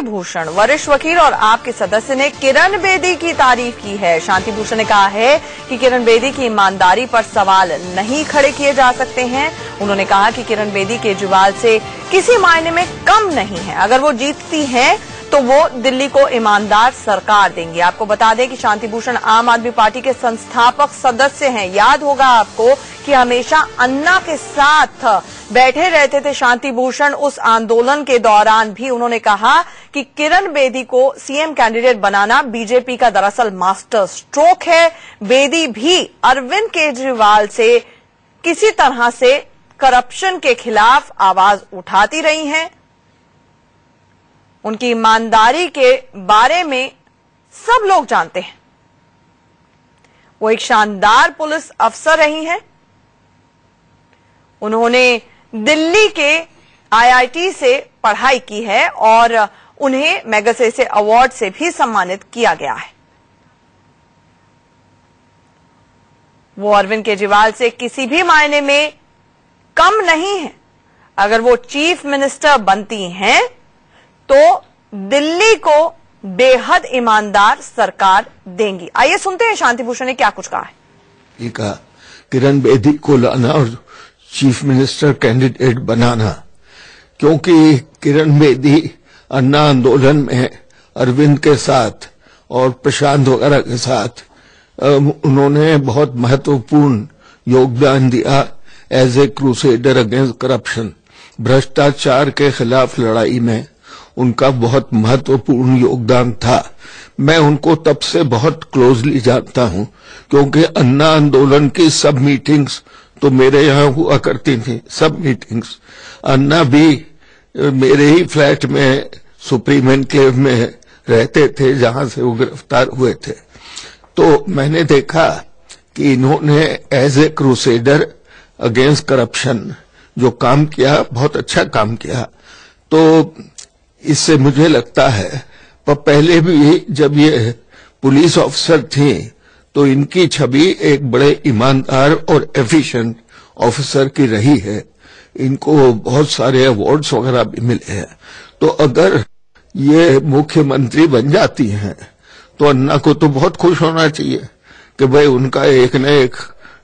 भूषण वरिष्ठ वकील और आप के सदस्य ने किरण बेदी की तारीफ की है। शांति भूषण ने कहा है कि किरण बेदी की ईमानदारी पर सवाल नहीं खड़े किए जा सकते हैं। उन्होंने कहा कि किरण बेदी केजरीवाल से किसी मायने में कम नहीं है। अगर वो जीतती हैं तो वो दिल्ली को ईमानदार सरकार देंगी। आपको बता दें कि शांति भूषण आम आदमी पार्टी के संस्थापक सदस्य हैं। याद होगा आपको कि हमेशा अन्ना के साथ बैठे रहते थे शांति भूषण। उस आंदोलन के दौरान भी उन्होंने कहा कि किरण बेदी को सीएम कैंडिडेट बनाना बीजेपी का दरअसल मास्टर स्ट्रोक है। बेदी भी अरविंद केजरीवाल से किसी तरह से करप्शन के खिलाफ आवाज उठाती रही हैं। उनकी ईमानदारी के बारे में सब लोग जानते हैं। वो एक शानदार पुलिस अफसर रही हैं। उन्होंने दिल्ली के आईआईटी से पढ़ाई की है और उन्हें मैगसेसे अवार्ड से भी सम्मानित किया गया है। वो अरविंद केजरीवाल से किसी भी मायने में कम नहीं है। अगर वो चीफ मिनिस्टर बनती हैं तो दिल्ली को बेहद ईमानदार सरकार देंगी। आइए सुनते हैं शांति भूषण ने क्या कुछ कहा है। किरण बेदी को लाना और चीफ मिनिस्टर कैंडिडेट बनाना, क्योंकि किरण बेदी अन्ना आंदोलन में अरविंद के साथ और प्रशांत वगैरह के साथ उन्होंने बहुत महत्वपूर्ण योगदान दिया as a crusader against corruption. भ्रष्टाचार के खिलाफ लड़ाई में उनका बहुत महत्वपूर्ण योगदान था। मैं उनको तब से बहुत क्लोजली जानता हूं, क्योंकि अन्ना आंदोलन की सब मीटिंग्स तो मेरे यहाँ हुआ करती थी। सब मीटिंग्स अन्ना भी मेरे ही फ्लैट में सुप्रीम एनक्लेव में रहते थे, जहां से वो गिरफ्तार हुए थे। तो मैंने देखा कि इन्होंने as a crusader against corruption जो काम किया, बहुत अच्छा काम किया। तो इससे मुझे लगता है, पर पहले भी जब ये पुलिस ऑफिसर थी तो इनकी छवि एक बड़े ईमानदार और एफिशिएंट ऑफिसर की रही है। इनको बहुत सारे अवार्ड्स वगैरह भी मिले हैं। तो अगर ये मुख्यमंत्री बन जाती हैं तो अन्ना को तो बहुत खुश होना चाहिए कि भाई उनका एक न एक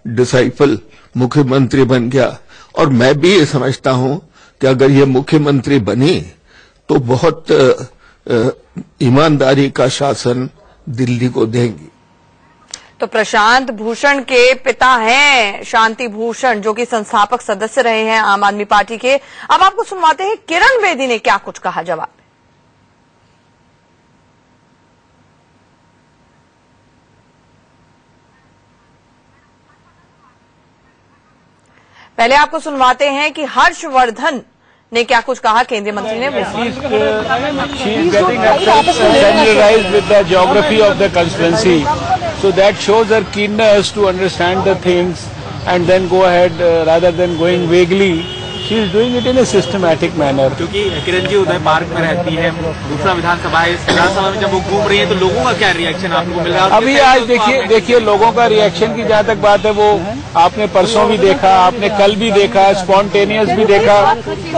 डिसाइपल मुख्यमंत्री बन गया। और मैं भी ये समझता हूं कि अगर ये मुख्यमंत्री बनी तो बहुत ईमानदारी का शासन दिल्ली को देंगी। तो प्रशांत भूषण के पिता हैं शांति भूषण, जो कि संस्थापक सदस्य रहे हैं आम आदमी पार्टी के। अब आपको सुनवाते हैं किरण बेदी ने क्या कुछ कहा जवाब। पहले आपको सुनवाते हैं कि हर्षवर्धन ने क्या कुछ कहा। केंद्रीय मंत्री ने with the geography of the constituency, so that shows her keenness to understand the things and then go ahead rather than going vaguely. She is doing it in a systematic manner. क्योंकि किरण जी उदय park में रहती है, दूसरा विधानसभा है, इस विधानसभा में जब वो घूम रही है तो लोगों का क्या रिएक्शन आपको मिल रहा है? अभी आज देखिए लोगों का रिएक्शन की जहाँ तक बात है, वो आपने परसों भी देखा, आपने कल भी देखा, स्पॉन्टेनियस भी देखा।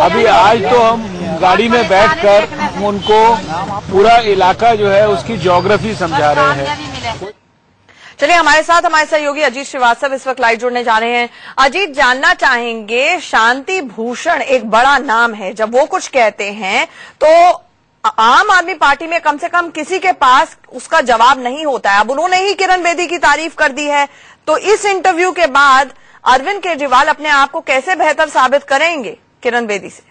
अभी आज तो हम गाड़ी में बैठकर उनको पूरा इलाका जो है उसकी ज्योग्राफी समझा रहे हैं। चलिए हमारे साथ हमारे सहयोगी अजीत श्रीवास्तव इस वक्त लाइव जुड़ने जा रहे हैं। अजीत, जानना चाहेंगे, शांति भूषण एक बड़ा नाम है, जब वो कुछ कहते हैं तो आम आदमी पार्टी में कम से कम किसी के पास उसका जवाब नहीं होता है। अब उन्होंने ही किरण बेदी की तारीफ कर दी है, तो इस इंटरव्यू के बाद अरविंद केजरीवाल अपने आप को कैसे बेहतर साबित करेंगे किरण बेदी से?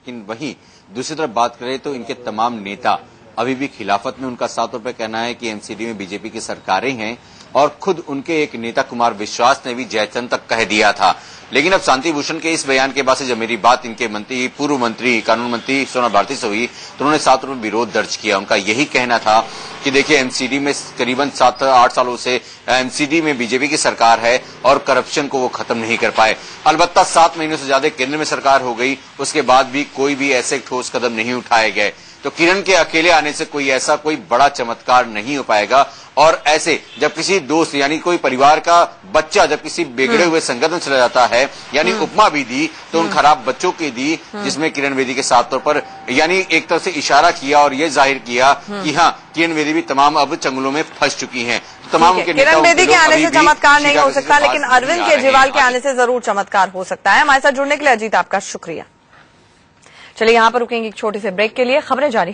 लेकिन वहीं दूसरी तरफ बात करें तो इनके तमाम नेता अभी भी खिलाफत में। उनका साफ तौर पर कहना है कि एमसीडी में बीजेपी की सरकारें हैं और खुद उनके एक नेता कुमार विश्वास ने भी जयचंद तक कह दिया था। लेकिन अब शांति भूषण के इस बयान के बाद से जब मेरी बात इनके पूर्व मंत्री कानून मंत्री सोना भारती से हुई तो उन्होंने साफ तौर पर विरोध दर्ज किया। उनका यही कहना था कि देखिए एमसीडी में करीबन 7-8 सालों से एमसीडी में बीजेपी की सरकार है और करप्शन को वो खत्म नहीं कर पाए। अलबत्ता 7 महीनों से ज्यादा केंद्र में सरकार हो गई, उसके बाद भी कोई भी ऐसे ठोस कदम नहीं उठाए गए। तो किरण के अकेले आने से कोई ऐसा कोई बड़ा चमत्कार नहीं हो पाएगा। और ऐसे जब किसी दोस्त यानी कोई परिवार का बच्चा जब किसी बिगड़े हुए संगत में चला जाता है, यानी उपमा भी दी तो उन खराब बच्चों की दी, जिसमें किरण बेदी के साफ तौर पर यानी एक तरफ से इशारा किया और ये जाहिर किया कि हाँ, किरण बेदी भी तमाम अब चंगुलों में फंस चुकी हैं। तो तमाम किरण बेदी के आने से चमत्कार नहीं हो सकता, लेकिन अरविंद केजरीवाल के आने से जरूर चमत्कार हो सकता है। हमारे साथ जुड़ने के लिए अजीत आपका शुक्रिया। चलिए यहाँ पर रुकेंगे एक छोटे से ब्रेक के लिए, खबरें जारी।